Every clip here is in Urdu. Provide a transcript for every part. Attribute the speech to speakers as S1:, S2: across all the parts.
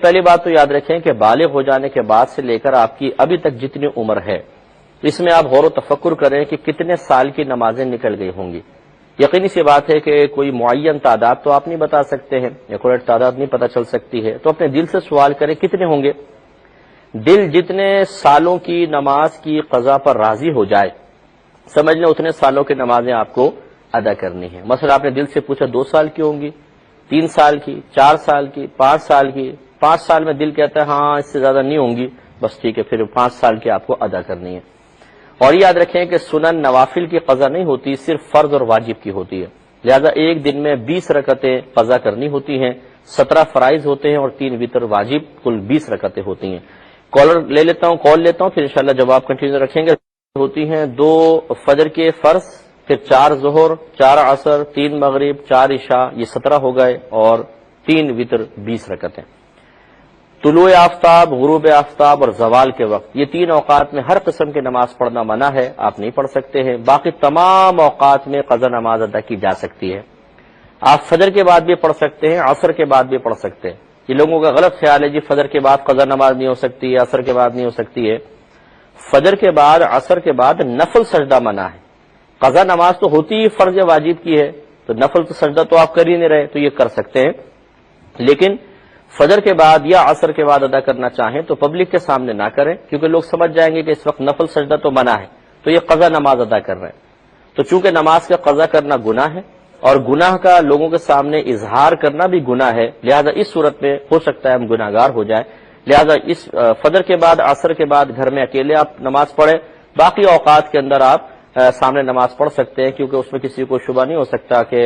S1: پہلی بات تو یاد رکھیں کہ بالغ ہو جانے کے بعد سے لے کر آپ کی ابھی تک جتنی عمر ہے، اس میں آپ غور و تفکر کریں کہ کتنے سال کی نمازیں نکل گئی ہوں گی۔ یقینی سی بات ہے کہ کوئی معین تعداد تو آپ نہیں بتا سکتے ہیں، ایکوریٹ تعداد نہیں پتہ چل سکتی ہے، تو اپنے دل سے سوال کریں کتنے ہوں گے۔ دل جتنے سالوں کی نماز کی قضا پر راضی ہو جائے، سمجھ لیں اتنے سالوں کی نمازیں آپ کو ادا کرنی ہیں۔ مثلا آپ نے دل سے پوچھا 2 سال کی ہوں گی، 3 سال کی، 4 سال کی، 5 سال کی، 5 سال میں دل کہتا ہے ہاں اس سے زیادہ نہیں ہوں گی، بس ٹھیک ہے، پھر 5 سال کی آپ کو ادا کرنی ہے۔ اور یاد رکھیں کہ سنن نوافل کی قضا نہیں ہوتی، صرف فرض اور واجب کی ہوتی ہے، لہذا ایک دن میں 20 رکعتیں قضا کرنی ہوتی ہیں، 17 فرائض ہوتے ہیں اور 3 وتر واجب، کل 20 رکعتیں ہوتی ہیں۔ کال لیتا ہوں پھر انشاءاللہ جواب کنٹینیو رکھیں گے۔ ہوتی ہیں 2 فجر کے فرض، پھر 4 ظہر، 4 عصر، 3 مغرب، 4 عشاء، یہ 17 ہو گئے، اور 3 وتر 20 رکعتیں۔ طلوع آفتاب، غروب آفتاب اور زوال کے وقت، یہ 3 اوقات میں ہر قسم کی نماز پڑھنا منع ہے، آپ نہیں پڑھ سکتے ہیں۔ باقی تمام اوقات میں قضا نماز ادا کی جا سکتی ہے۔ آپ فجر کے بعد بھی پڑھ سکتے ہیں، عصر کے بعد بھی پڑھ سکتے ہیں۔ یہ لوگوں کا غلط خیال ہے جی فجر کے بعد قضا نماز نہیں ہو سکتی، عصر کے بعد نہیں ہو سکتی ہے۔ فجر کے بعد، عصر کے بعد نفل سجدہ منع ہے۔ قضا نماز تو ہوتی ہی فرض واجب کی ہے، تو نفل تو سجدہ تو آپ کر ہی نہیں رہے، تو یہ کر سکتے ہیں، لیکن فجر کے بعد یا عصر کے بعد ادا کرنا چاہیں تو پبلک کے سامنے نہ کریں، کیونکہ لوگ سمجھ جائیں گے کہ اس وقت نفل سجدہ تو منع ہے، تو یہ قضا نماز ادا کر رہے ہیں۔ تو چونکہ نماز کا قضا کرنا گناہ ہے اور گناہ کا لوگوں کے سامنے اظہار کرنا بھی گناہ ہے، لہذا اس صورت میں ہو سکتا ہے ہم گناہ گار ہو جائیں، لہذا اس فجر کے بعد، عصر کے بعد گھر میں اکیلے آپ نماز پڑھیں، باقی اوقات کے اندر آپ سامنے نماز پڑھ سکتے ہیں، کیونکہ اس میں کسی کو شبہ نہیں ہو سکتا کہ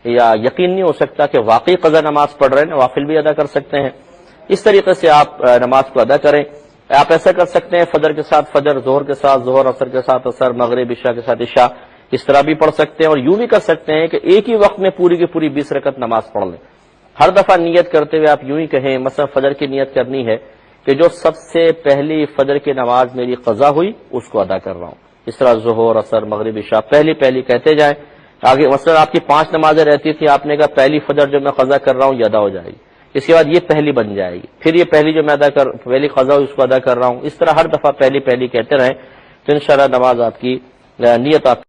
S1: یا یقین نہیں ہو سکتا کہ واقعی قضا نماز پڑھ رہے ہیں، نوافل بھی ادا کر سکتے ہیں۔ اس طریقے سے آپ نماز کو ادا کریں۔ آپ ایسا کر سکتے ہیں فجر کے ساتھ فجر، ظہر کے ساتھ ظہر، عصر کے ساتھ عصر، مغرب عشاء کے ساتھ عشاء، اس طرح بھی پڑھ سکتے ہیں، اور یوں بھی کر سکتے ہیں کہ ایک ہی وقت میں پوری کی پوری 20 رکعت نماز پڑھ لیں۔ ہر دفعہ نیت کرتے ہوئے آپ یوں ہی کہیں، مثلا فجر کی نیت کرنی ہے کہ جو سب سے پہلی فجر کی نماز میری قضا ہوئی اس کو ادا کر رہا ہوں، اس طرح ظہر، عصر، مغرب، عشاء پہلی کہتے جائیں۔ آگے مثلا آپ کی 5 نمازیں رہتی تھی، آپ نے کہا پہلی فجر جو میں قضا کر رہا ہوں یہ ادا ہو جائے گی، اس کے بعد یہ پہلی بن جائے گی، پھر یہ پہلی جو میں پہلی قضا ہوئی اس کو ادا کر رہا ہوں، اس طرح ہر دفعہ پہلی کہتے رہیں، تو انشاءاللہ نماز آپ کی نیت آپ